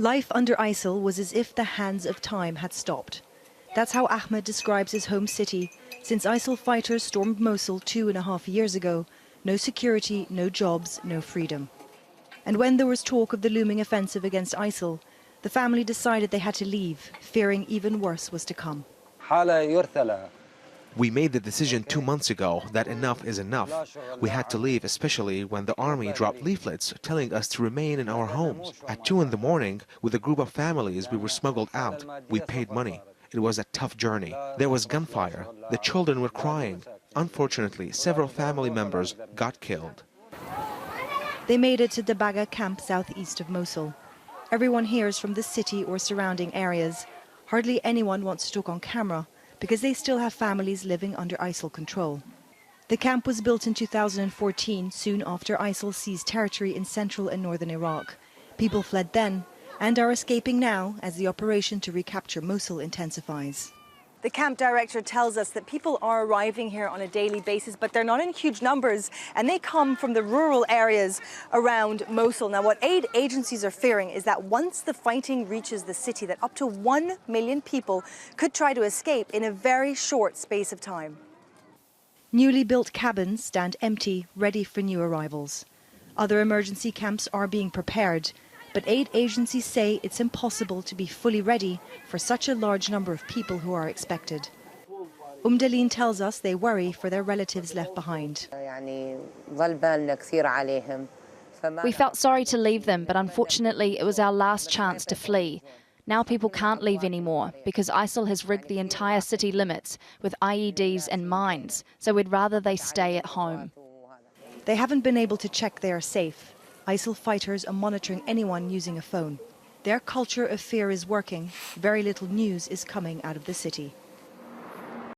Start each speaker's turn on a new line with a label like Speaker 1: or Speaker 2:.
Speaker 1: Life under ISIL was as if the hands of time had stopped. That's how Ahmed describes his home city. Since ISIL fighters stormed Mosul 2.5 years ago, no security, no jobs, no freedom. And when there was talk of the looming offensive against ISIL, the family decided they had to leave, fearing even worse was to come.
Speaker 2: We made the decision 2 months ago that enough is enough. We had to leave, especially when the army dropped leaflets telling us to remain in our homes. At 2 in the morning, with a group of families, we were smuggled out. We paid money. It was a tough journey. There was gunfire. The children were crying. Unfortunately, several family members got killed.
Speaker 1: They made it to Debaga camp southeast of Mosul. Everyone here is from the city or surrounding areas. Hardly anyone wants to talk on camera, because they still have families living under ISIL control. The camp was built in 2014, soon after ISIL seized territory in central and northern Iraq. People fled then and are escaping now as the operation to recapture Mosul intensifies. The camp director tells us that people are arriving here on a daily basis, but they're not in huge numbers, and they come from the rural areas around Mosul. Now, what aid agencies are fearing is that once the fighting reaches the city, that up to 1 million people could try to escape in a very short space of time. Newly built cabins stand empty, ready for new arrivals. Other emergency camps are being prepared, but aid agencies say it's impossible to be fully ready for such a large number of people who are expected. Umdalin tells us they worry for their relatives left behind.
Speaker 3: We felt sorry to leave them, but unfortunately it was our last chance to flee. Now people can't leave anymore because ISIL has rigged the entire city limits with IEDs and mines, so we'd rather they stay at home.
Speaker 1: They haven't been able to check they are safe. ISIL fighters are monitoring anyone using a phone. Their culture of fear is working. Very little news is coming out of the city.